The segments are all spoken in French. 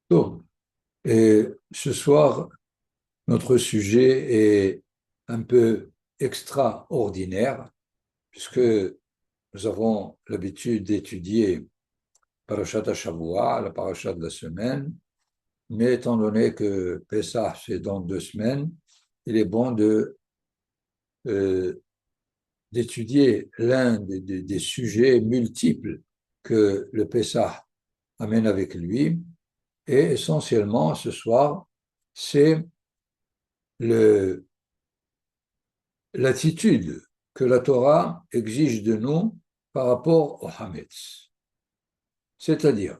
Donc, et ce soir, notre sujet est un peu extraordinaire, puisque nous avons l'habitude d'étudier Parashat Shavua, la parasha de la semaine, mais étant donné que Pessah, c'est dans 2 semaines, il est bon euh, d'étudier l'un des sujets multiples que le Pessah amène avec lui. Et essentiellement, ce soir, c'est le, l'attitude que la Torah exige de nous par rapport au Hametz. C'est-à-dire,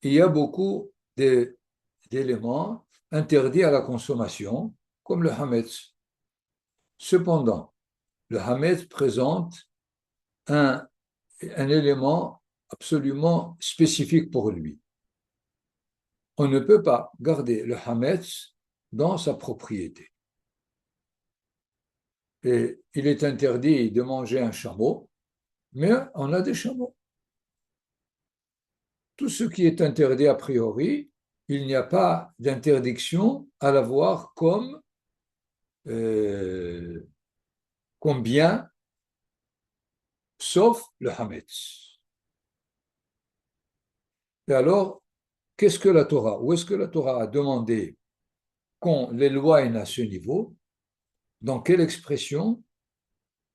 il y a beaucoup d'éléments interdits à la consommation, comme le Hametz. Cependant, le Hametz présente un, un élément absolument spécifique pour lui. On ne peut pas garder le Hametz dans sa propriété. Et il est interdit de manger un chameau, mais on a des chameaux. Tout ce qui est interdit a priori, il n'y a pas d'interdiction à l'avoir euh, comme bien, sauf le Hametz. Et alors, qu'est-ce que la Torah? Où est-ce que la Torah a demandé qu'on l'éloigne à ce niveau? Dans quelle expression?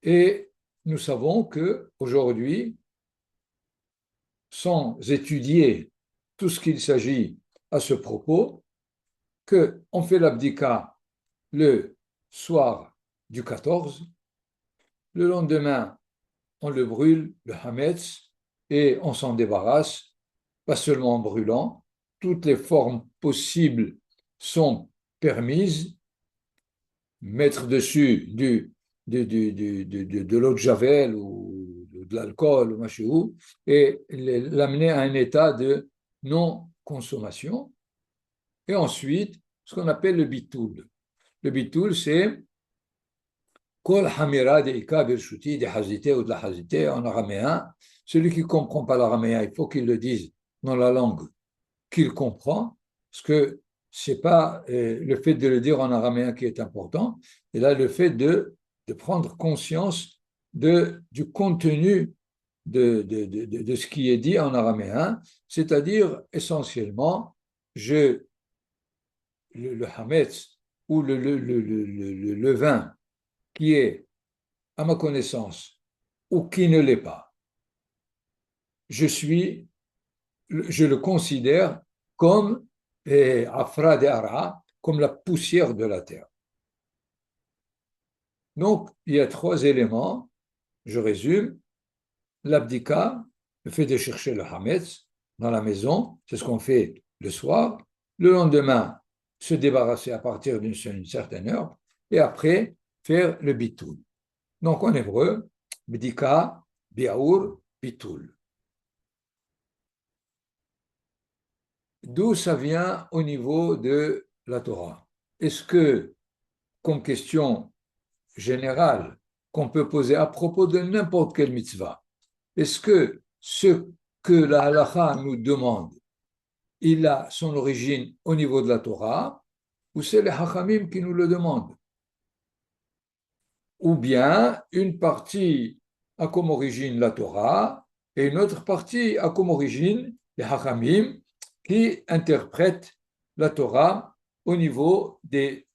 Et nous savons que aujourd'hui, sans étudier tout ce qu'il s'agit à ce propos, qu'on fait l'abdika le soir du 14, le lendemain, on le brûle, le hametz, et on s'en débarrasse, pas seulement en brûlant, toutes les formes possibles sont permises, mettre dessus de l'eau de javel ou de l'alcool ou machin, et l'amener à un état de non-consommation. Et ensuite, ce qu'on appelle le bitoul. Le bitoul, c'est Kol hamira de ika birshuti de hazité ou de la hazité en araméen. Celui qui ne comprend pas l'araméen, il faut qu'il le dise dans la langue qu'il comprend, parce que ce n'est pas le fait de le dire en araméen qui est important, et là, le fait de prendre conscience du contenu de ce qui est dit en araméen, c'est-à-dire essentiellement, le hametz ou le levain qui est, à ma connaissance, ou qui ne l'est pas, je suis, je le considère comme afra de ara, comme la poussière de la terre. Donc, il y a 3 éléments, je résume, l'abdika, le fait de chercher le hametz dans la maison, c'est ce qu'on fait le soir, le lendemain, se débarrasser à partir d'une certaine heure, et après, faire le bitoul. Donc, en hébreu, bdika, biaour, bitoul. D'où ça vient au niveau de la Torah? Est-ce que, comme question générale qu'on peut poser à propos de n'importe quelle mitzvah, est-ce que ce que la halakha nous demande, il a son origine au niveau de la Torah, ou c'est les hachamim qui nous le demandent? Ou bien une partie a comme origine la Torah et une autre partie a comme origine les hachamim qui interprètent la Torah au niveau des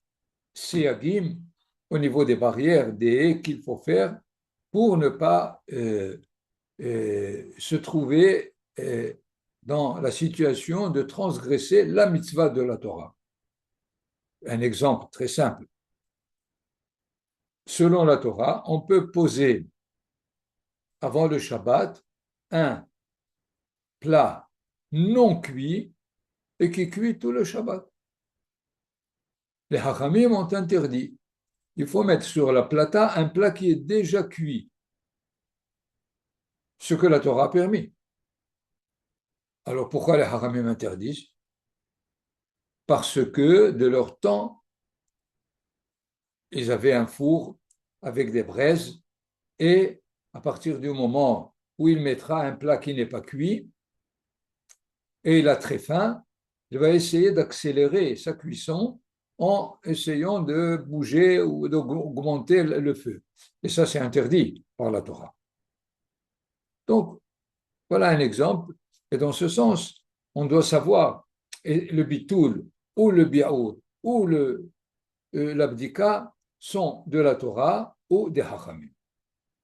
siyagim, au niveau des barrières, des haies qu'il faut faire pour ne pas se trouver dans la situation de transgresser la mitzvah de la Torah. Un exemple très simple. Selon la Torah, on peut poser avant le Shabbat un plat non cuit et qui cuit tout le Shabbat. Les Hachamim ont interdit. Il faut mettre sur la plata un plat qui est déjà cuit, ce que la Torah a permis. Alors pourquoi les Hachamim interdisent? Parce que de leur temps, ils avaient un four avec des braises et à partir du moment où il mettra un plat qui n'est pas cuit et il a très faim, il va essayer d'accélérer sa cuisson en essayant de bouger ou d'augmenter le feu. Et ça, c'est interdit par la Torah. Donc, voilà un exemple. Et dans ce sens, on doit savoir le bitoul ou le bi'our ou l'abdika sont de la Torah ou des hachamim.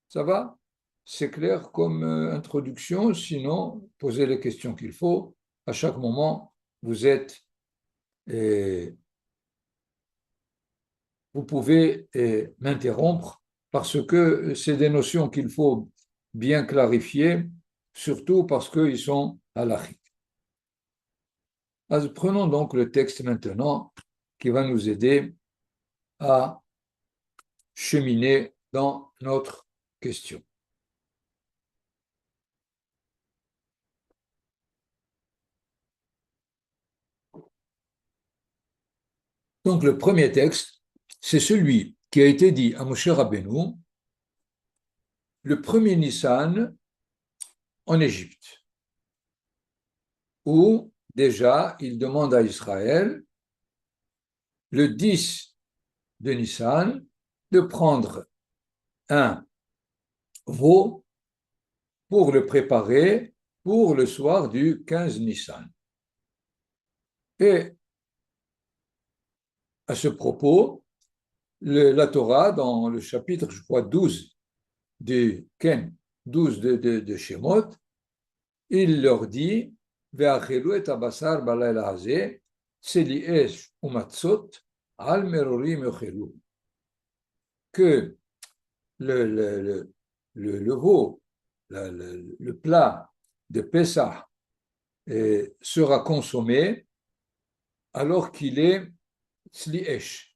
Ça va? C'est clair comme introduction. Sinon, posez les questions qu'il faut. À chaque moment, vous êtes, vous pouvez m'interrompre parce que c'est des notions qu'il faut bien clarifier, surtout parce qu'ils sont halachiques. Prenons donc le texte maintenant qui va nous aider à cheminer dans notre question. Donc le premier texte, c'est celui qui a été dit à Moshe Rabbeinu le premier Nissan en Égypte, où déjà il demande à Israël le 10 de Nissan de prendre un veau pour le préparer pour le soir du 15 Nissan. Et à ce propos, la Torah, dans le chapitre, je crois, 12 de Ken, 12 de Shemot, il leur dit Ve'achelu et abasar balayla hazeh, tseli esh umatzot, al merorim yochelu. Que le veau, le plat de Pessah sera consommé alors qu'il est tsli esh,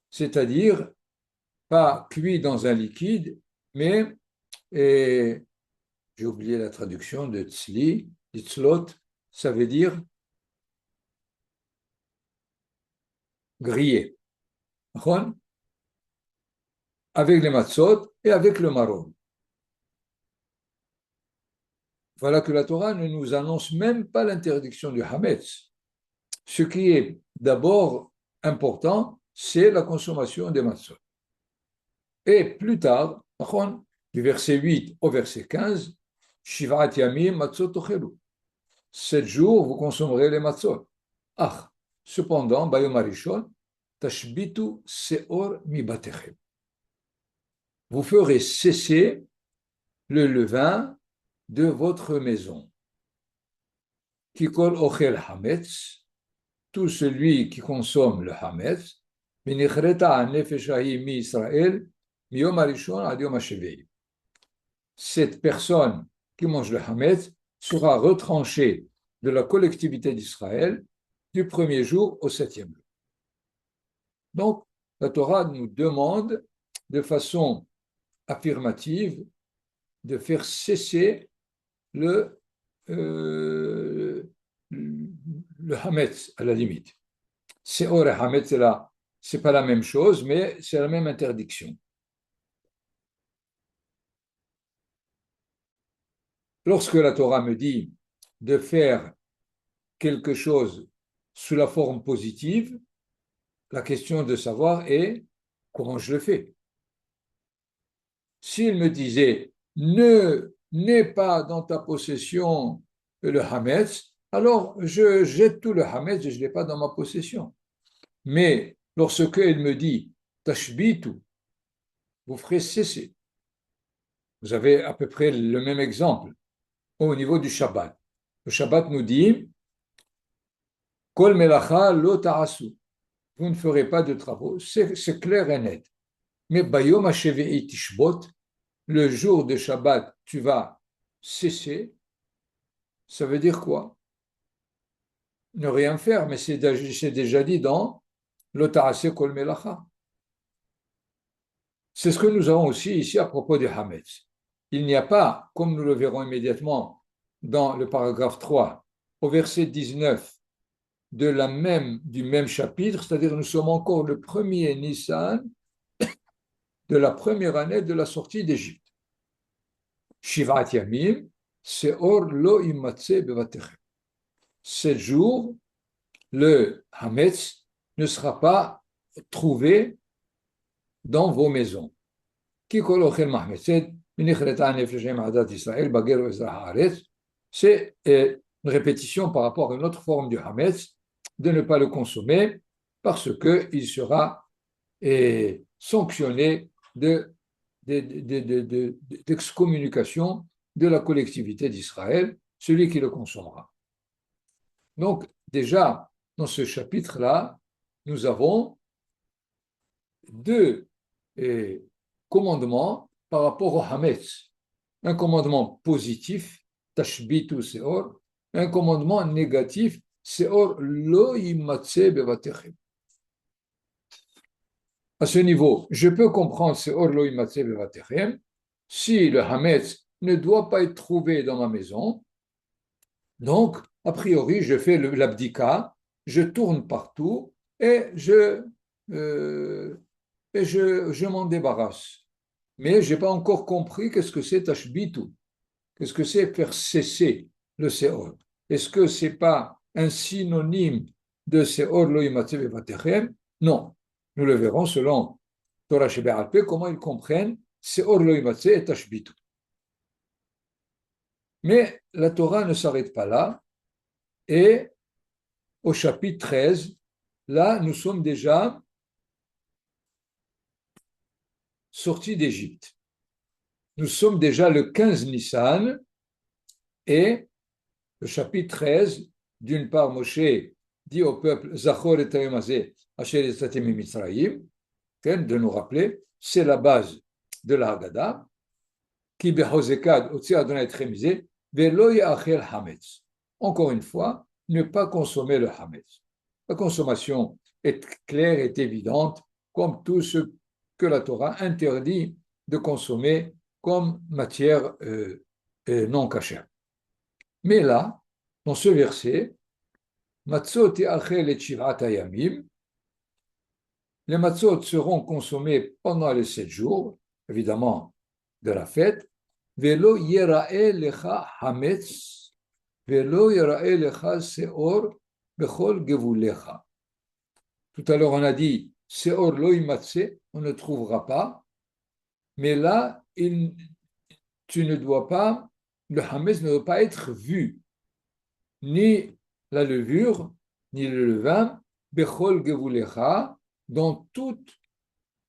c'est-à-dire pas cuit dans un liquide, mais j'ai oublié la traduction de tzli, tzlot, ça veut dire grillé, avec les matzot et avec le marron. Voilà que la Torah ne nous annonce même pas l'interdiction du hametz. Ce qui est d'abord important, c'est la consommation des matzot. Et plus tard, du verset 8 au verset 15, Shivat yamim matzot ochelu. 7 jours, vous consommerez les matzot. Ah, cependant, Bayom Arishon, tashbitu seor mi batechem. Vous ferez cesser le levain de votre maison. Kikol ochel hametz, tout celui qui consomme le hametz, minichreta nefeshahi mi Israël, miyom arishon ad yom hashevei. Cette personne qui mange le hametz sera retranchée de la collectivité d'Israël du premier jour au 7e jour. Donc, la Torah nous demande de façon affirmative de faire cesser le hametz à la limite. Seor et hametz, c'est pas la même chose, mais c'est la même interdiction. Lorsque la Torah me dit de faire quelque chose sous la forme positive, la question de savoir est comment je le fais. S'il me disait ne n'aie pas dans ta possession le hametz, alors je jette tout le hametz et je ne l'ai pas dans ma possession. Mais lorsque il me dit tashbitu, vous ferez cesser. Vous avez à peu près le même exemple au niveau du Shabbat. Le Shabbat nous dit Kol melacha lo ta'asu. Vous ne ferez pas de travaux. C'est clair et net. Mais Bayom HaShevi'i Tishbot, le jour de Shabbat, tu vas cesser. Ça veut dire quoi? Ne rien faire, mais c'est déjà dit dans L'Ota'ase Kol Melacha. C'est ce que nous avons aussi ici à propos des Hametz. Il n'y a pas, comme nous le verrons immédiatement dans le paragraphe 3, au verset 19 du même chapitre, c'est-à-dire nous sommes encore le premier Nissan de la première année de la sortie d'Égypte. Shivat Yamim, Seor lo imatse bevatechem. 7 jours, le Hametz ne sera pas trouvé dans vos maisons. C'est une répétition par rapport à une autre forme du Hametz, de ne pas le consommer parce qu'il sera sanctionné d'excommunication de la collectivité d'Israël, celui qui le consommera. Donc, déjà, dans ce chapitre-là, nous avons deux commandements par rapport au Hametz. Un commandement positif, Tashbitu Seor, un commandement négatif, Seor lo yimatse bevatechem. À ce niveau, je peux comprendre Seor lo yimatse bevatechem si le Hametz ne doit pas être trouvé dans ma maison. Donc, a priori, je fais l'abdika, je tourne partout et je m'en débarrasse. Mais je n'ai pas encore compris qu'est-ce que c'est tashbitu, qu'est-ce que c'est faire cesser le seor. Est-ce que ce n'est pas un synonyme de seor lo yimatse bevatechem? Non, nous le verrons selon Torah Shebe'al Peh, comment ils comprennent seor lo yimatse et tashbitu. Mais la Torah ne s'arrête pas là, et au chapitre 13, là, nous sommes déjà sortis d'Égypte. Nous sommes déjà le 15 Nissan, et le chapitre 13, d'une part, Moshe dit au peuple Zachor et Hayom hazeh asher yatzatem miMitzrayim, de nous rappeler, c'est la base de la Haggadah, qui behozekad otzi Adonai etchem mizeh velo ya'achel hametz. Encore une fois, ne pas consommer le hametz. La consommation est claire, est évidente, comme tout ce que la Torah interdit de consommer comme matière non cachère. Mais là, dans ce verset, matzot ya'achel et shiv'at hayamim, les matzot seront consommés pendant les 7 jours, évidemment, de la fête. Velo yera'e lecha hametz, velo yera'e lecha seor bechol gevulecha. Tout à l'heure, on a dit seor lo yimatse, on ne trouvera pas. Mais là, tu ne dois pas, le hametz ne doit pas être vu, ni la levure, ni le levain, bechol gevulecha, dans tout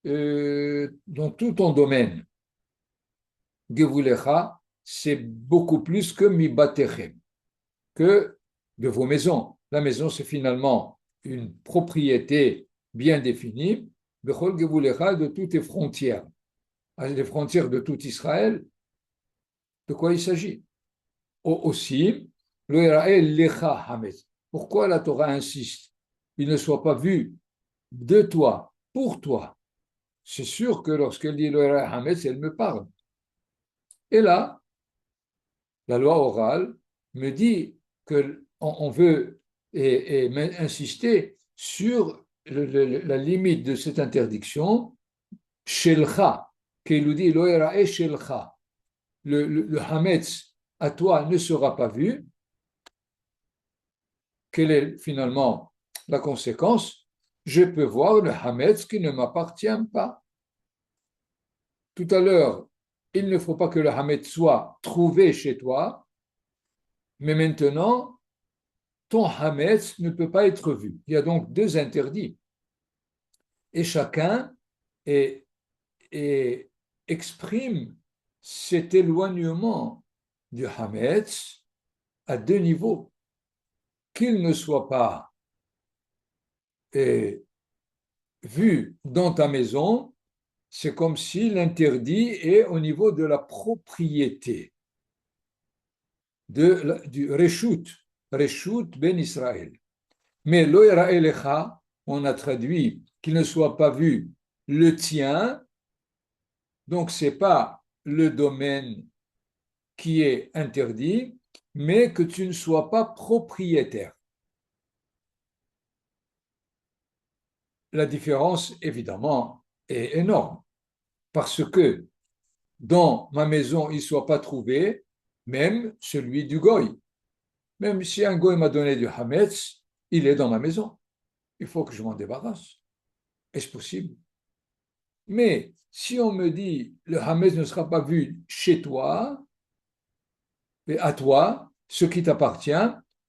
ton domaine. Gevulecha, c'est beaucoup plus que mibatechem, que de vos maisons. La maison, c'est finalement une propriété bien définie, bechol gevulecha, de toutes tes frontières. Les frontières de tout Israël, de quoi il s'agit? Aussi, lo yira'eh lecha hametz. Pourquoi la Torah insiste? Il ne soit pas vu de toi, pour toi. C'est sûr que lorsqu'elle dit lo yira'eh hametz, elle me parle. Et là, la loi orale me dit qu'on veut insister sur la limite de cette interdiction, shelcha, qu'il nous dit lo yira'eh shelcha. Le hametz à toi ne sera pas vu. Quelle est finalement la conséquence? Je peux voir le hametz qui ne m'appartient pas. Tout à l'heure, il ne faut pas que le hametz soit trouvé chez toi, mais maintenant, ton hametz ne peut pas être vu. Il y a donc deux interdits. Et chacun exprime cet éloignement du hametz à deux niveaux. Qu'il ne soit pas vu dans ta maison, c'est comme si l'interdit est au niveau de la propriété, du Reshut ben Israël. Mais lo yira'eh lecha, on a traduit qu'il ne soit pas vu le tien, donc ce n'est pas le domaine qui est interdit, mais que tu ne sois pas propriétaire. La différence, évidemment, est énorme, parce que dans ma maison, il ne soit pas trouvé, même celui du goy. Même si un goy m'a donné du hametz, il est dans ma maison. Il faut que je m'en débarrasse. Est-ce possible? Mais si on me dit le Hametz ne sera pas vu chez toi et à toi, ce qui t'appartient,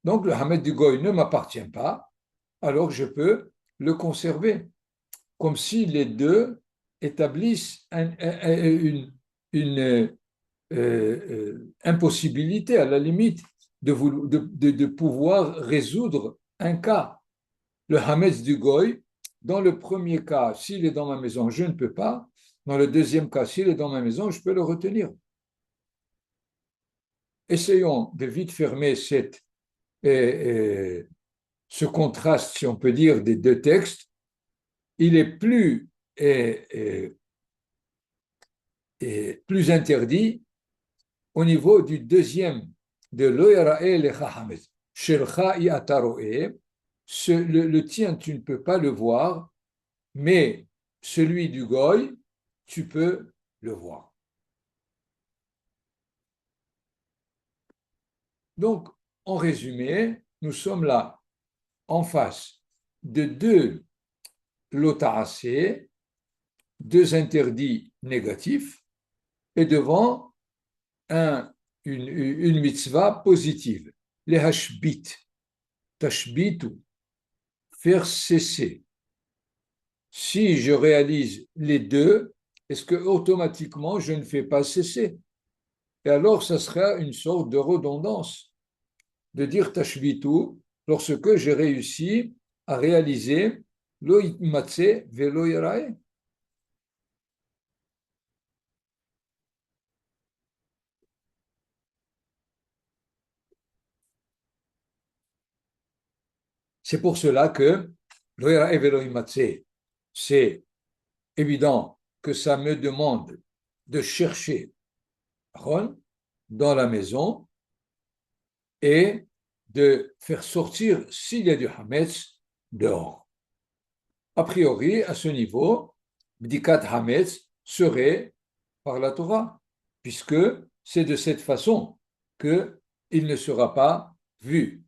donc le Hametz du Goy ne m'appartient pas, alors je peux le conserver. Comme si les deux établissent une impossibilité à la limite de pouvoir résoudre un cas. Le Hametz du Goy, dans le premier cas, s'il est dans ma maison, je ne peux pas. Dans le deuxième cas, s'il est dans ma maison, je peux le retenir. Essayons de vite fermer ce contraste, si on peut dire, des deux textes. Il est plus interdit au niveau du deuxième, de lo yara'e lecha hametz. Shelcha i ataroe. Le tien, tu ne peux pas le voir, mais celui du goy, tu peux le voir. Donc, en résumé, nous sommes là en face de deux lotaasé, deux interdits négatifs, et devant une mitzvah positive. Les hashbit, tashbitu, faire cesser. Si je réalise les deux, est-ce que automatiquement je ne fais pas cesser? Et alors, ça sera une sorte de redondance de dire tashbitu lorsque j'ai réussi à réaliser lo itmatse velo yarae. C'est pour cela que lo yarae velo itmatse, c'est évident que ça me demande de chercher dans la maison et de faire sortir s'il y a du Hametz dehors. A priori, à ce niveau, Bdikat Hametz serait par la Torah, puisque c'est de cette façon qu'il ne sera pas vu.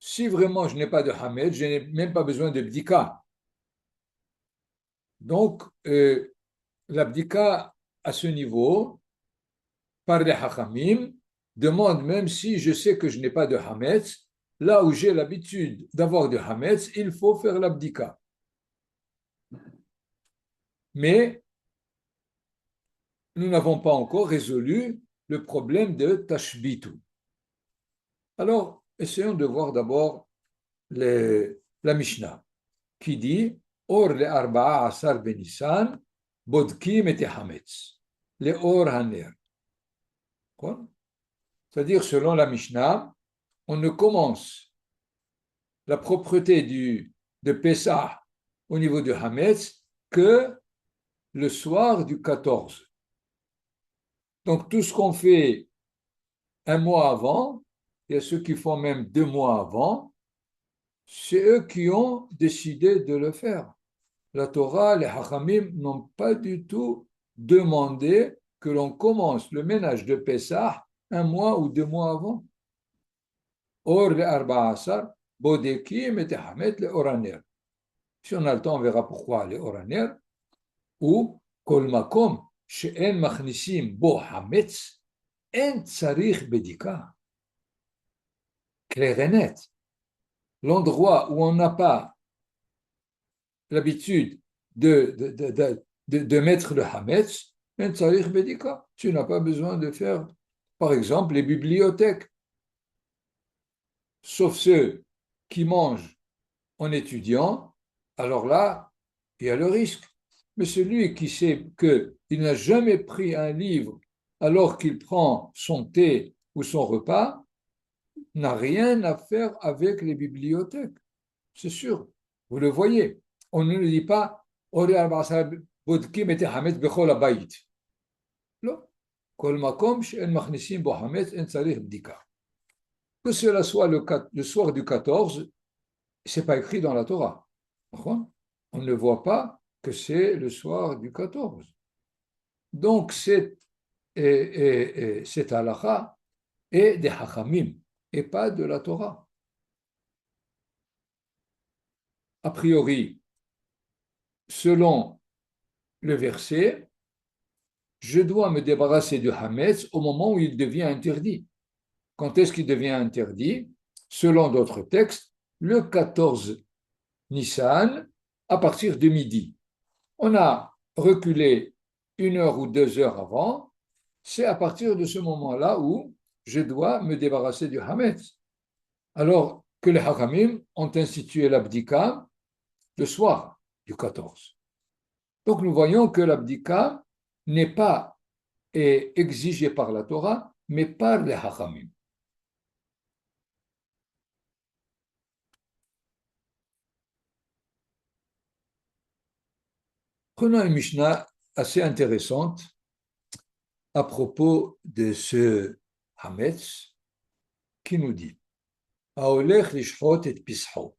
Si vraiment je n'ai pas de Hametz, je n'ai même pas besoin de Bdika. Donc, la Bdika à ce niveau, par les Hachamim, demande même si je sais que je n'ai pas de Hametz, là où j'ai l'habitude d'avoir de Hametz, il faut faire l'abdika. Mais nous n'avons pas encore résolu le problème de Tashbitu. Alors, essayons de voir d'abord la Mishnah qui dit Or le arba'a asar benissan bodkim et hametz le or haner. C'est-à-dire, selon la Mishnah, on ne commence la propreté de Pessah au niveau du Hametz que le soir du 14. Donc, tout ce qu'on fait un mois avant, il y a ceux qui font même 2 mois avant, c'est eux qui ont décidé de le faire. La Torah, les Hachamim n'ont pas du tout demandé que l'on commence le ménage de Pessah 1 mois ou 2 mois avant. Or, le Arba'asar, Bodekim et Hamet, le Oraner. Si on a le temps, on verra pourquoi les Oraner. Ou Kol Makom, she'en machnisim bo Hametz, en tsarich bedika. Clair et net. L'endroit où on n'a pas l'habitude de mettre le Hametz, en tsarich bedika. Tu n'as pas besoin de faire, par exemple, les bibliothèques. Sauf ceux qui mangent en étudiant, alors là, il y a le risque. Mais celui qui sait qu'il n'a jamais pris un livre alors qu'il prend son thé ou son repas, n'a rien à faire avec les bibliothèques. C'est sûr. Vous le voyez. On ne dit pas que cela soit le soir du 14, ce n'est pas écrit dans la Torah. On ne voit pas que c'est le soir du 14. Donc, cette halakha est des hachamim et pas de la Torah. a priori, selon le verset, je dois me débarrasser du Hametz au moment où il devient interdit. Quand est-ce qu'il devient interdit? Selon d'autres textes, le 14 Nissan, à partir de midi. On a reculé 1 heure ou 2 heures avant. C'est à partir de ce moment-là où je dois me débarrasser du Hametz. Alors que les Hakamim ont institué l'abdika le soir du 14. Donc nous voyons que l'abdika n'est pas exigé par la Torah, mais par les Hakamim. Prenons une Mishnah assez intéressante à propos de ce Hametz qui nous dit Aolech lishchot et pisho.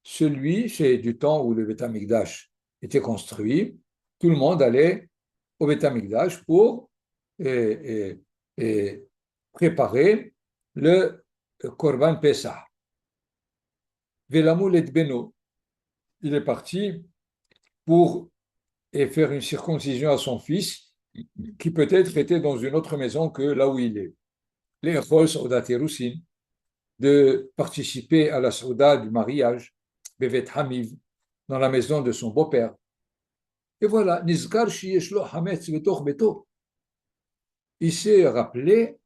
Celui, c'est du temps où le Beth Amikdash était construit, tout le monde allait au Beth Amikdash pour préparer le Korban Pesach. Velamul et Beno, il est parti pour faire une circoncision à son fils, qui peut-être était dans une autre maison que là où il est. Les Echos Odat Yerusin, de participer à la Souda du mariage, Bevet Hamiv, dans la maison de son beau-père. Et voilà, Nizkar Shieshlo Hametz Betoch Beto. Il s'est rappelé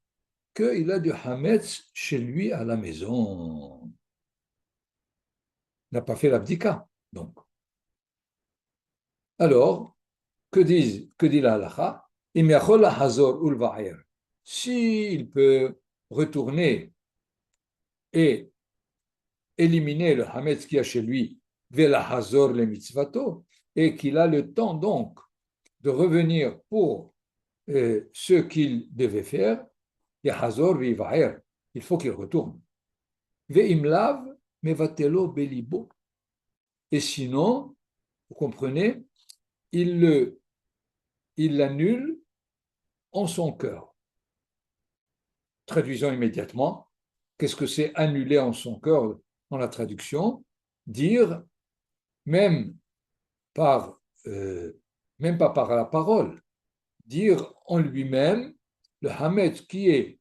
qu'il a du Hametz chez lui à la maison. Il n'a pas fait l'abdika, donc. Alors, que dit la halakha? S'il peut retourner et éliminer le hametz qu'il y a chez lui, hazor le mitzvato, et qu'il a le temps donc de revenir pour ce qu'il devait faire, hazor il faut qu'il retourne. Ve'imlav mevatelo belibo. Et sinon, vous comprenez, il l'annule en son cœur. Traduisons immédiatement. Qu'est-ce que c'est annuler en son cœur dans la traduction? Dire, même même pas par la parole, dire en lui-même, le hametz qui est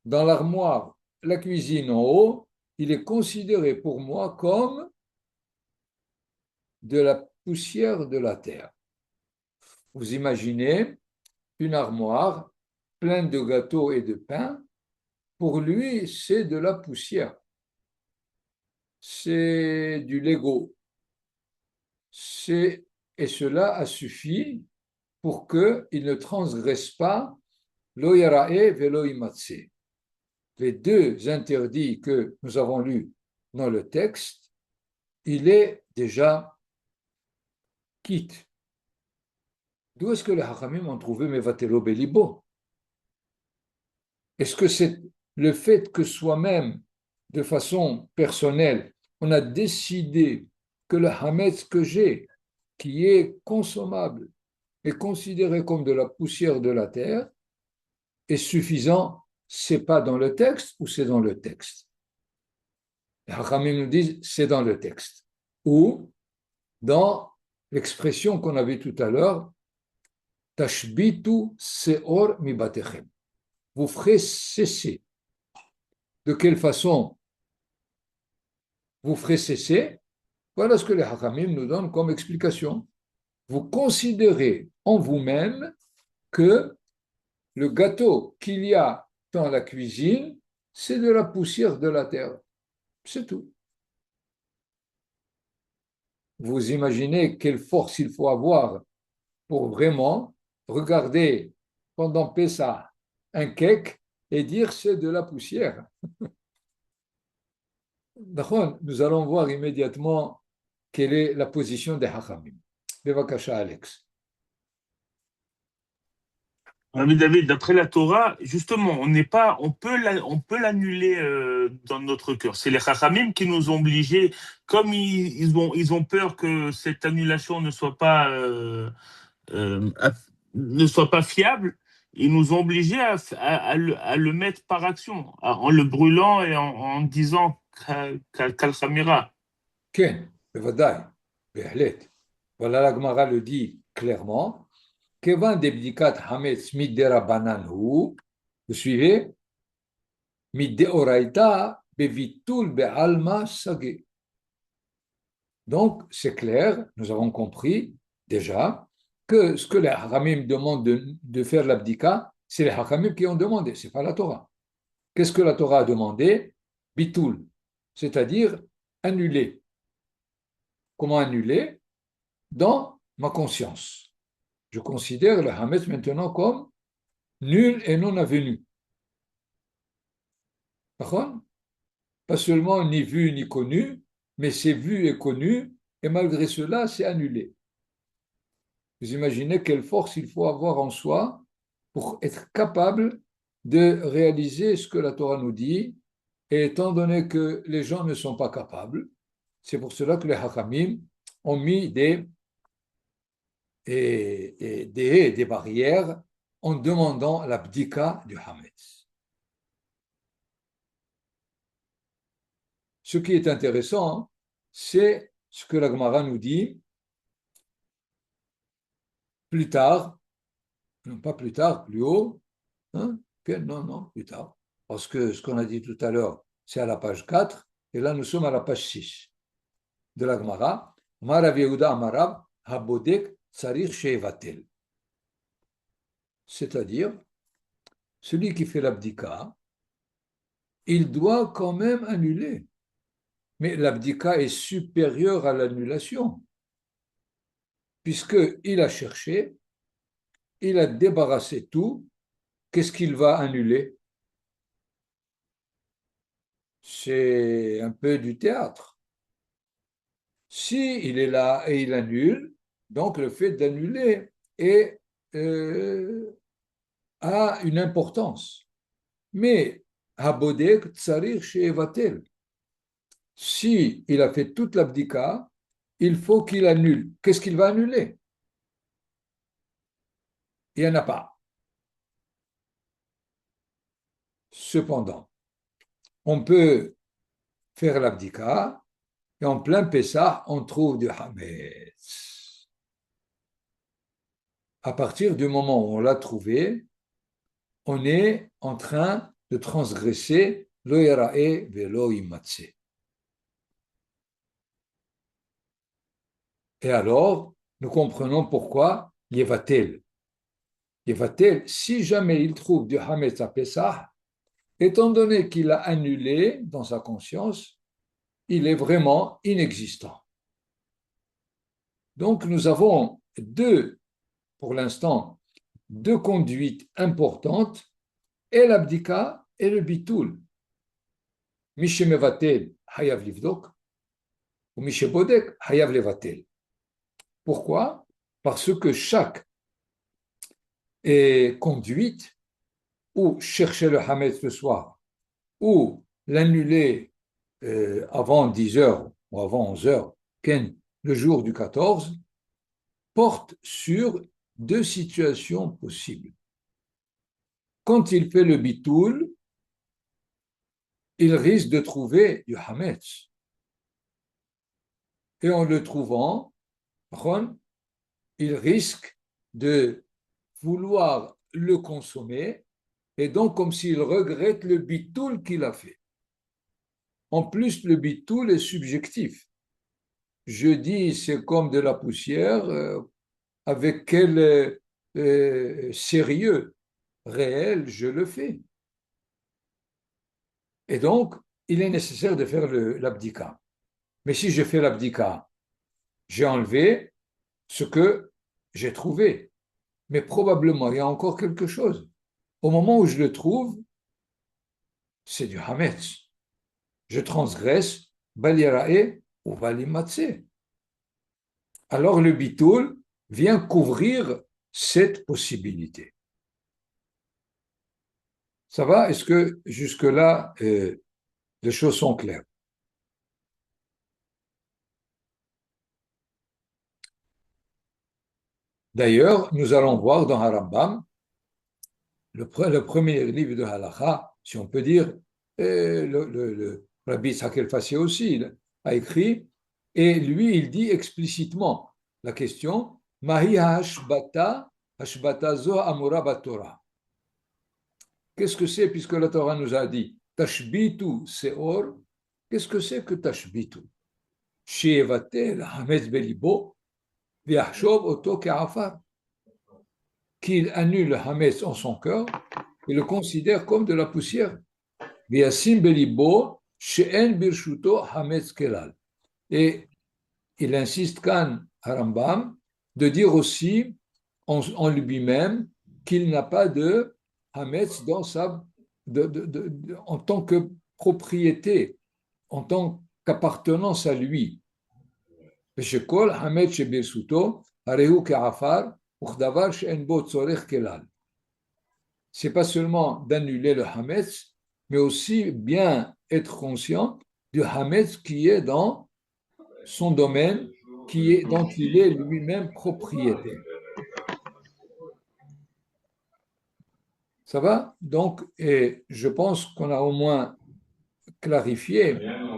dans l'armoire, la cuisine en haut, il est considéré pour moi comme de la poussière de la terre. Vous imaginez une armoire pleine de gâteaux et de pain, pour lui, c'est de la poussière. C'est du Lego. Et cela a suffi pour qu'il ne transgresse pas lo yarae velo imatse. Les deux interdits que nous avons lus dans le texte, il est déjà quitte. D'où est-ce que les Hachamim ont trouvé Mevatelo Belibo? Est-ce que c'est le fait que soi-même, de façon personnelle, on a décidé que le hametz que j'ai, qui est consommable, est considéré comme de la poussière de la terre, est suffisant? C'est pas dans le texte ou c'est dans le texte? Les Hachamim nous disent c'est dans le texte. Ou dans l'expression qu'on avait tout à l'heure, Tashbitu seor mi batechem. Vous ferez cesser. De quelle façon vous ferez cesser? Voilà ce que les Hachamim nous donnent comme explication. Vous considérez en vous-même que le gâteau qu'il y a dans la cuisine, c'est de la poussière de la terre. C'est tout. Vous imaginez quelle force il faut avoir pour vraiment regarder pendant Pessah un cake et dire c'est de la poussière. Nous allons voir immédiatement quelle est la position des Hachamim. Bevakasha, Alex. Rabbi David, d'après la Torah, justement, on n'est pas, on peut l'annuler dans notre cœur. C'est les Chachamim qui nous ont obligés, comme ils ont peur que cette annulation ne soit pas fiable, ils nous ont obligés à le mettre par action, en le brûlant et en disant Kal Khamira. Ken. בוודאי, בהחלט. voilà, la Gemara le dit clairement, כיוון דבדיקת חמץ מדרבנן הוא, vous suivez, מדאורייתא בביטול בעלמא סגי. Donc, c'est clair, nous avons compris déjà que ce que les Hakamim demandent de faire l'abdika, c'est les Hakamim qui ont demandé, ce n'est pas la Torah. Qu'est-ce que la Torah a demandé? Bitul, c'est-à-dire annuler. Comment annuler? Dans ma conscience. Je considère le Hametz maintenant comme nul et non avenu. D'accord? Pas seulement ni vu ni connu, mais c'est vu et connu, et malgré cela, c'est annulé. Vous imaginez quelle force il faut avoir en soi pour être capable de réaliser ce que la Torah nous dit, et étant donné que les gens ne sont pas capables, c'est pour cela que les Hakamim ont mis des barrières en demandant l'abdika du Hametz. Ce qui est intéressant, c'est ce que la Gemara nous dit plus tard, non pas plus tard, plus haut, hein? Non, plus tard, parce que ce qu'on a dit tout à l'heure, c'est à la page 4, et là nous sommes à la page 6 de la Gemara. Marav Yehuda Amarav Habodek Tsarich Shevatel. C'est-à-dire, celui qui fait l'abdika, il doit quand même annuler. Mais l'abdika est supérieur à l'annulation, puisqu'il a cherché, il a débarrassé tout, qu'est-ce qu'il va annuler? C'est un peu du théâtre. Si il est là et il annule, donc le fait d'annuler a une importance. Mais Habodek Tsarir Shevatel, si il a fait toute l'abdika, il faut qu'il annule. Qu'est-ce qu'il va annuler? Il n'y en a pas. Cependant, on peut faire l'abdika et en plein Pessah, on trouve du Hametz. À partir du moment où on l'a trouvé, on est en train de transgresser lo yarae velo imatse. Et alors, nous comprenons pourquoi Yevatel. Yevatel, si jamais il trouve du Hametz à Pessah, étant donné qu'il a annulé dans sa conscience, il est vraiment inexistant. Donc nous avons pour l'instant, deux conduites importantes, et l'abdika et le bitul. Mishemevatel hayav livdok, ou mishebodek hayav levatel. Pourquoi? Parce que chaque conduite, ou chercher le hametz le soir, ou l'annuler avant 10 heures ou avant 11 heures, le jour du 14, porte sur deux situations possibles. Quand il fait le bitoul, il risque de trouver du hametz. Et en le trouvant, il risque de vouloir le consommer, et donc comme s'il regrette le bitoul qu'il a fait. En plus, le bitoul est subjectif. Je dis, c'est comme de la poussière, avec quel sérieux réel je le fais. Et donc, il est nécessaire de faire l'abdika. Mais si je fais l'abdika, j'ai enlevé ce que j'ai trouvé. Mais probablement, il y a encore quelque chose. Au moment où je le trouve, c'est du hametz. Je transgresse balirae ou balimatse. Alors le bitoul vient couvrir cette possibilité. Ça va? Est-ce que jusque-là, les choses sont claires? D'ailleurs, nous allons voir dans Harambam, le premier livre de Halacha, si on peut dire, le Rabbi Yitzhak Elfassi aussi a écrit Et lui, il dit explicitement la question, Mahi hashbata, hashbata zo amura batora. Qu'est-ce que c'est puisque la Torah nous a dit Tashbitu seor? Qu'est-ce que c'est que Tashbitu? Shevatel hametz belibo viachov oto ke'afar. Qu'il annule le hametz en son cœur et le considère comme de la poussière. Viasim belibo she'en birshuto hametz kelal. Et il insiste quand Rambam de dire aussi en lui-même qu'il n'a pas de hametz dans en tant que propriété, en tant qu'appartenance à lui. ושכל חמץ שברשותו, הרי הוא כעפר, וכדבר שאין בו צורך כלל. C'est pas seulement d'annuler le hametz, mais aussi bien être conscient du hametz qui est dans son domaine, dont il est lui-même propriétaire. Ça va? Donc, et je pense qu'on a au moins clarifié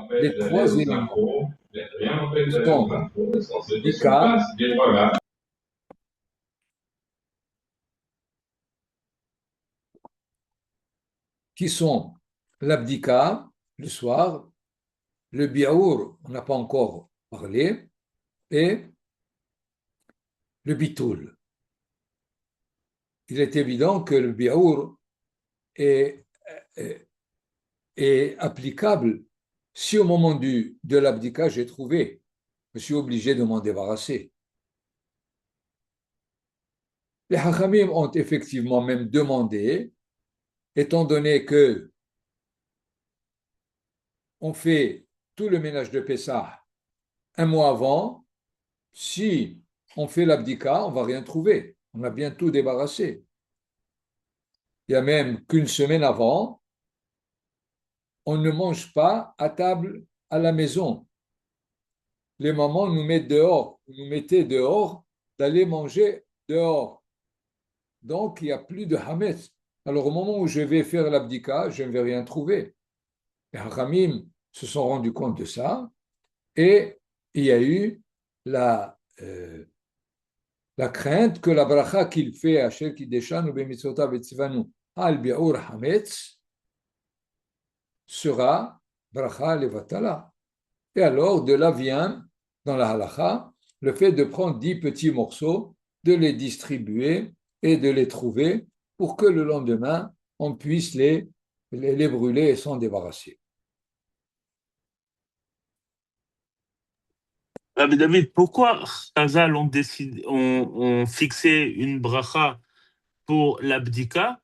les trois éléments qui sont Dika, qui sont l'abdika, le soir, le biaour, on n'a pas encore parlé, et le bitoul. Il est évident que le biaour est, est applicable si au moment de l'abdika j'ai trouvé, je suis obligé de m'en débarrasser. Les Hachamim ont effectivement même demandé, étant donné que on fait tout le ménage de Pessah un mois avant, si on fait l'abdika, on ne va rien trouver. On a bien tout débarrassé. Il y a même qu'une semaine avant, on ne mange pas à table à la maison. Les mamans nous mettent dehors, nous mettaient dehors d'aller manger dehors. Donc, il n'y a plus de hametz. Alors, au moment où je vais faire l'abdika, je ne vais rien trouver. Les Hachamim se sont rendus compte de ça et il y a eu la crainte que la bracha qu'il fait à Shel Kideshanu Bemitzvotav et Tzivanu al Bi'ur Hametz sera bracha levatala. Et alors, de là vient, dans la halacha, le fait de prendre 10 petits morceaux, de les distribuer et de les trouver pour que le lendemain, on puisse les brûler et s'en débarrasser. Rabbi David, pourquoi Chazal ont fixé une bracha pour l'abdika?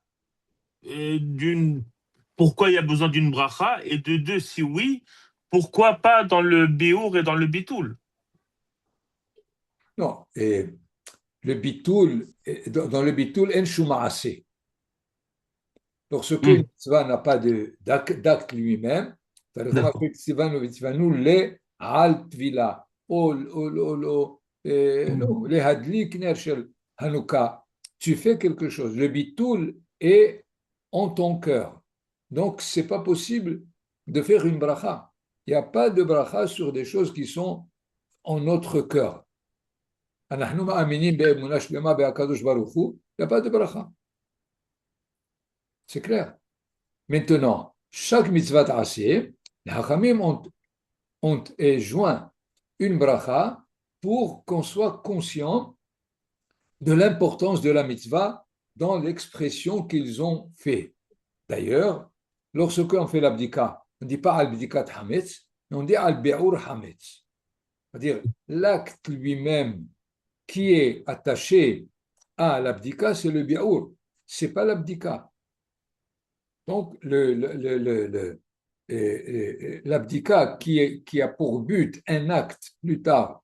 Pourquoi il y a besoin d'une bracha? Et de deux, si oui, pourquoi pas dans le Béour et dans le Bitoul? Non, et le bitoul, dans le bitoul, en shumaase. Lorsque une mitzvah n'a pas d'acte lui-même, c'est-à-dire comme D'accord. après tzivanu le al tvila, ou le hadlik ner shel Hanouka, tu fais quelque chose. Le bitoul est en ton cœur. Donc, ce n'est pas possible de faire une bracha. Il n'y a pas de bracha sur des choses qui sont en notre cœur. Il n'y a pas de bracha. C'est clair. Maintenant, chaque mitzvah ta'aseh, les Hachamim ont joint une bracha pour qu'on soit conscient de l'importance de la mitzvah dans l'expression qu'ils ont fait. D'ailleurs, lorsqu'on fait l'abdika, on ne dit pas al-bdikat hametz, mais on dit al-bi'ur hametz. C'est-à-dire l'acte lui-même qui est attaché à l'abdika, c'est le bi'ur, ce n'est pas l'abdika. Donc, l'abdika qui a pour but un acte plus tard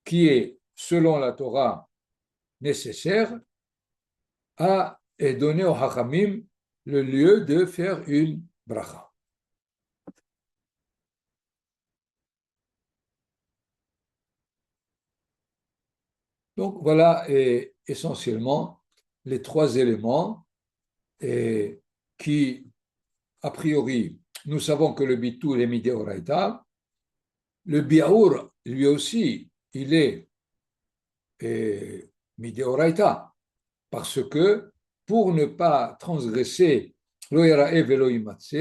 qui est, selon la Torah, nécessaire, a donné au Hachamim le lieu de faire une bracha. Donc, voilà essentiellement les trois éléments qui, a priori, nous savons que le bitul est midéoraita, Le bi'our, lui aussi, il est mideoraita, parce que pour ne pas transgresser l'oïrae veloïmatse,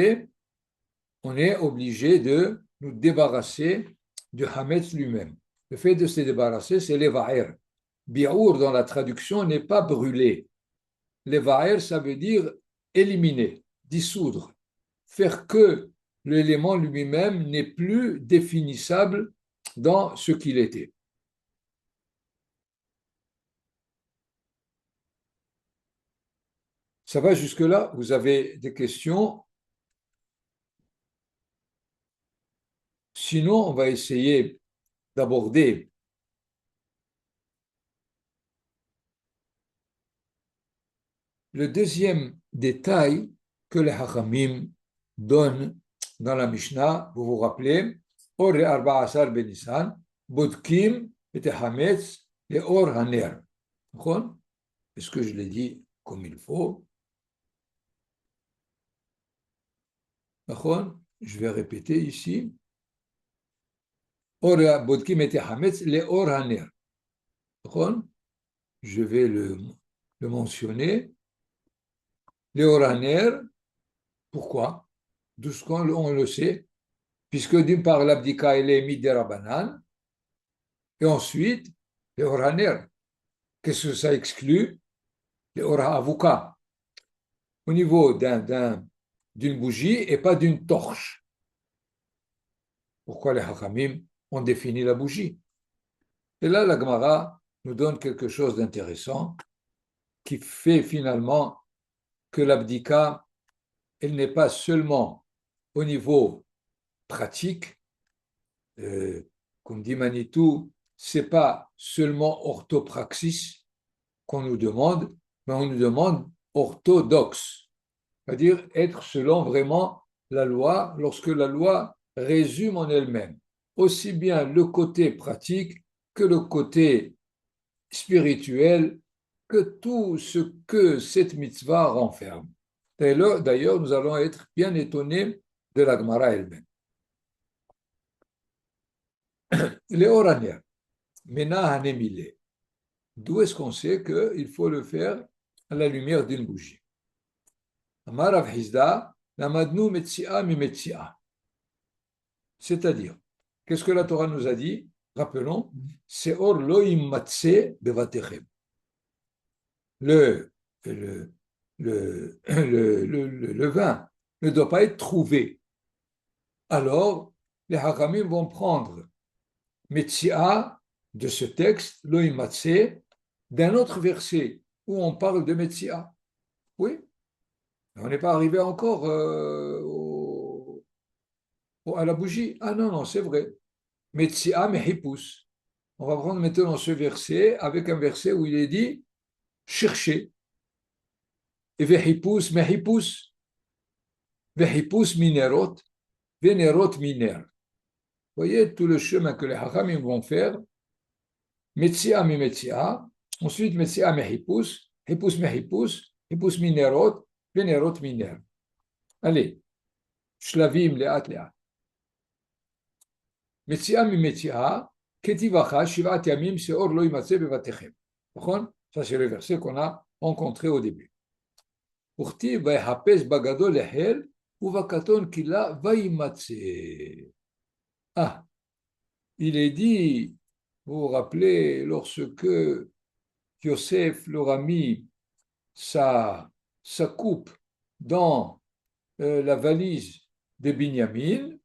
on est obligé de nous débarrasser du hametz lui-même. Le fait de se débarrasser, c'est l'éva'er. Bi'our, dans la traduction, n'est pas brûler. L'éva'er, ça veut dire éliminer, dissoudre, faire que l'élément lui-même n'est plus définissable dans ce qu'il était. Ça va jusque-là? Vous avez des questions? Sinon, on va essayer d'aborder le deuxième détail que les Hachamim donnent dans la Mishnah. Vous vous rappelez, Or le Arba'asar Benissan, Bodkim et Hametz et Or Haner. Est-ce que je l'ai dit comme il faut? Je vais répéter ici. Or Bodkim et Hametz et Or Haner. Je vais le mentionner. Les Oraner, pourquoi? Tout ce qu'on on le sait, puisque d'une part l'abdika elle est midirabanan, et ensuite les Oraner. Qu'est-ce que ça exclut? Les Ora avuka. Au niveau d'une bougie et pas d'une torche. Pourquoi les Hachamim ont défini la bougie? Et là, la Gemara nous donne quelque chose d'intéressant qui fait finalement que l'abdika, elle n'est pas seulement au niveau pratique, comme dit Manitou, ce n'est pas seulement orthopraxis qu'on nous demande, mais on nous demande orthodoxe, c'est-à-dire être selon vraiment la loi, lorsque la loi résume en elle-même aussi bien le côté pratique que le côté spirituel, que tout ce que cette mitzvah renferme. D'ailleurs, nous allons être bien étonnés de la Gemara elle-même. Les oranières, Mena Hanemile. D'où est-ce qu'on sait qu'il faut le faire à la lumière d'une bougie? Amar Rav Hizda, Lamadnu Metsia mi Metsia. C'est-à-dire, qu'est-ce que la Torah nous a dit? Rappelons, c'est or lo immatse bevatechem. Le vin ne doit pas être trouvé. Alors, les Hakamim vont prendre Metsia de ce texte, lo immatse, d'un autre verset où on parle de Metsia. Oui, on n'est pas arrivé encore à la bougie. Ah non, non, c'est vrai. Metsia mehipus. On va prendre maintenant ce verset avec un verset où il est dit chercher. Et vehipus mehipus. Vehipus minerot. Venerot miner. Vous voyez tout le chemin que les Hachamim vont faire. Metsia mi Metsia. Ensuite, Metsia mehipus. Hipus mehipus. Hipus minerot. Venerot miner. Allez. Shlavim leat leat. Metsia mi Metsia. Ketivacha shivat yamim seor lo imatse bevatechem. Ça, c'est le verset qu'on a rencontré au début. Urti vayhapes bagado lehel uvakaton kila vaimatse. Ah, il est dit, vous vous rappelez, lorsque Yosef leur a mis sa coupe dans la valise de Binyamin,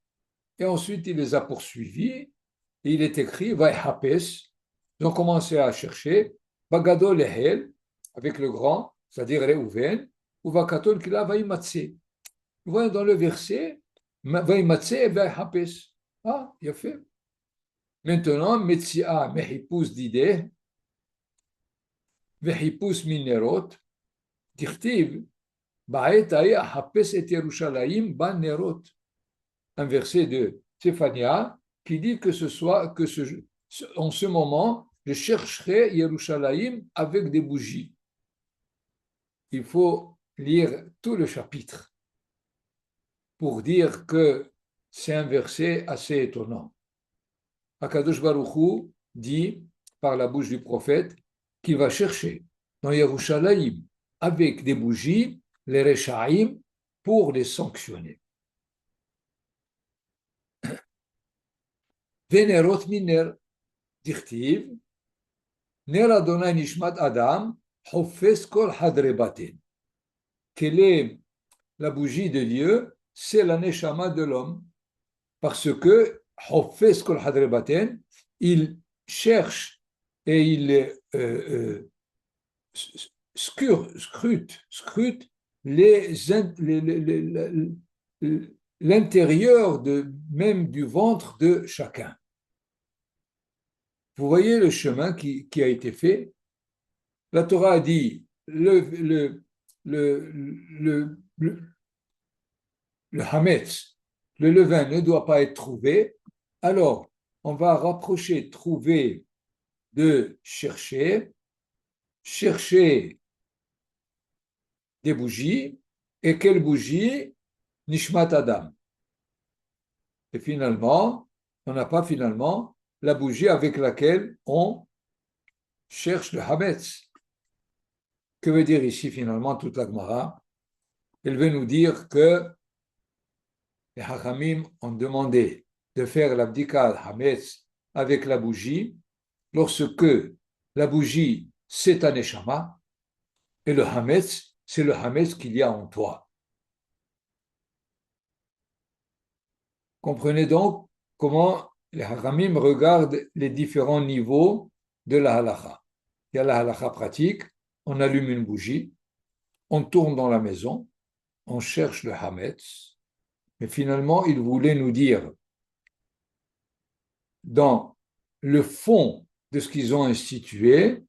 et ensuite il les a poursuivis, et il est écrit Vaihapes. Ils ont commencé à chercher Bagado Lehel, avec le grand, c'est-à-dire Reuven, ou Vakaton Kila Vaimatse. Vous voyez dans le verset Vaimatse et Vaihapes. Ah, il a fait. Maintenant, Metsia Mehipus d'idée, Vehipus Minerot, Dirtiv, Baet Aya Hapes et Yerushalayim Ban Nerot. Un verset de Séphania qui dit que en ce moment, je chercherai Yerushalayim avec des bougies. Il faut lire tout le chapitre pour dire que c'est un verset assez étonnant. Akadosh Baruch Hu dit par la bouche du prophète qu'il va chercher dans Yerushalayim avec des bougies les Rechaim pour les sanctionner. Venerot miner dichtiv, ner Adonai nishmat Adam, hofes kol hadre batin. Quelle est la bougie de Dieu? C'est la neshama de l'homme. Parce que hofes kol hadre batin, il cherche et il scrute l'intérieur même du ventre de chacun. Vous voyez le chemin qui a été fait. La Torah a dit le hametz, le levain ne doit pas être trouvé. Alors, on va rapprocher trouver de chercher des bougies. Et quelle bougie? Nishmat Adam. Et finalement, on n'a pas finalement la bougie avec laquelle on cherche le Hametz. Que veut dire ici finalement toute la Gemara? Elle veut nous dire que les Hachamim ont demandé de faire l'abdika Hametz avec la bougie lorsque la bougie c'est un neshama et le Hametz c'est le Hametz qu'il y a en toi. Comprenez donc comment les Hachamim regardent les différents niveaux de la halakha. Il y a la halakha pratique, on allume une bougie, on tourne dans la maison, on cherche le hametz, mais finalement, il voulait nous dire, dans le fond de ce qu'ils ont institué,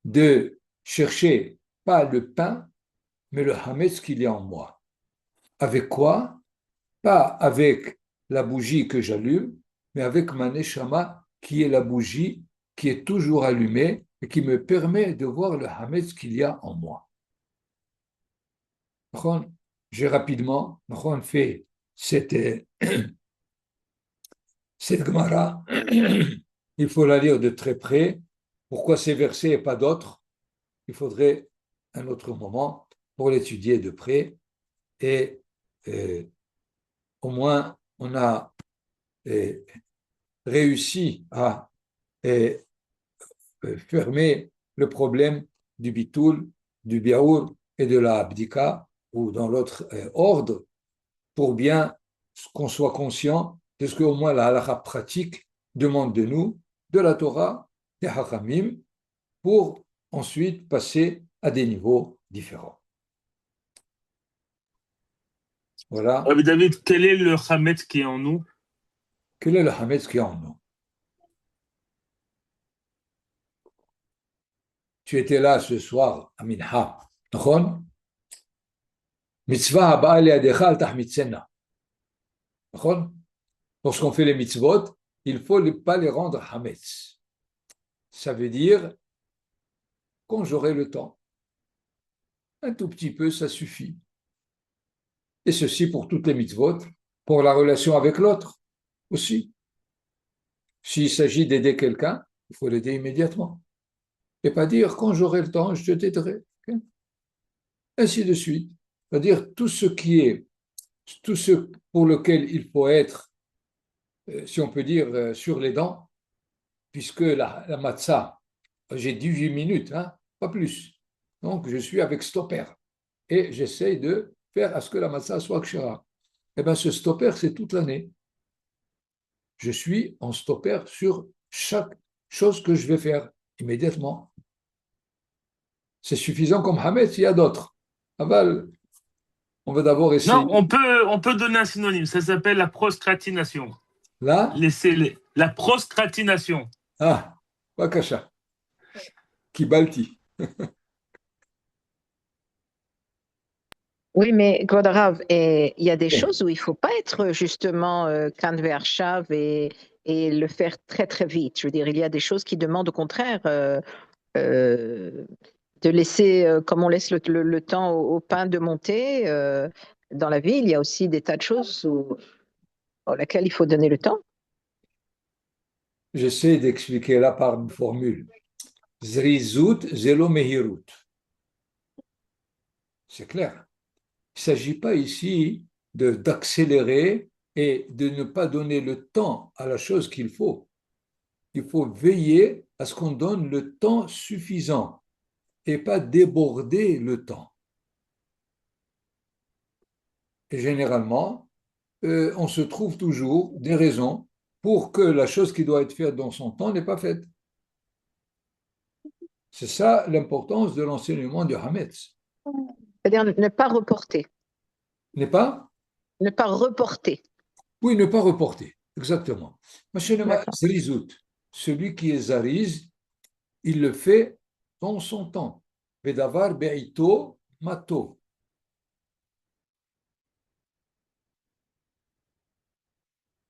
de chercher pas le pain, mais le hametz qu'il y a en moi. Avec quoi? Pas avec la bougie que j'allume, mais avec ma neshama qui est la bougie qui est toujours allumée et qui me permet de voir le hametz qu'il y a en moi. J'ai rapidement fait cette Gemara. Il faut la lire de très près. Pourquoi ces versets et pas d'autres? Il faudrait un autre moment pour l'étudier de près. Et au moins, on a réussi à fermer le problème du bitoul, du biaour et de la abdika, ou dans l'autre ordre, pour bien qu'on soit conscient de ce qu'au moins la halakha pratique demande de nous, de la Torah, des Hachamim, pour ensuite passer à des niveaux différents. Voilà. Rabbi David, quel est le Hametz qui est en nous? Quel est le Hametz qui est en nous? Tu étais là ce soir à Minha, נכון? Mitzvah הבאה לידיך אל תחמיצנה. נכון? Lorsqu'on fait les mitzvot, il ne faut pas les rendre hametz. Ça veut dire quand j'aurai le temps. Un tout petit peu, ça suffit. Et ceci pour toutes les mitzvot, pour la relation avec l'autre aussi. S'il s'agit d'aider quelqu'un, il faut l'aider immédiatement. Et pas dire quand j'aurai le temps, je t'aiderai. Okay? Ainsi de suite. C'est-à-dire tout ce pour lequel il faut être, si on peut dire, sur les dents, puisque la matzah, j'ai 18 minutes, hein, pas plus. Donc, je suis avec stopper. Et j'essaie de faire à ce que la matzah soit kshara. Eh bien, ce stopper, c'est toute l'année. Je suis en stopper sur chaque chose que je vais faire immédiatement. C'est suffisant comme hametz, il y a d'autres. Aval, on va d'abord essayer. Non, on peut donner un synonyme. Ça s'appelle la procrastination. Là? La procrastination. Ah, Bakasha. Kibalti. Oui, mais Godrav, il y a des choses où il ne faut pas être justement kan ve'arshav et le faire très très vite. Je veux dire, il y a des choses qui demandent au contraire de laisser, comme on laisse le temps au pain de monter. Dans la vie, il y a aussi des tas de choses pour lesquelles il faut donner le temps. J'essaie d'expliquer là par une formule. Zrizut zelo mehirut. C'est clair. Il ne s'agit pas ici d'accélérer et de ne pas donner le temps à la chose qu'il faut. Il faut veiller à ce qu'on donne le temps suffisant et pas déborder le temps. Et généralement, on se trouve toujours des raisons pour que la chose qui doit être faite dans son temps n'est pas faite. C'est ça l'importance de l'enseignement du Hametz. C'est-à-dire ne pas reporter. N'est pas? Ne pas reporter. Oui, ne pas reporter. Exactement. D'accord. Zrizout, celui qui est zariz, il le fait dans son temps. Bedavar be'ito mato.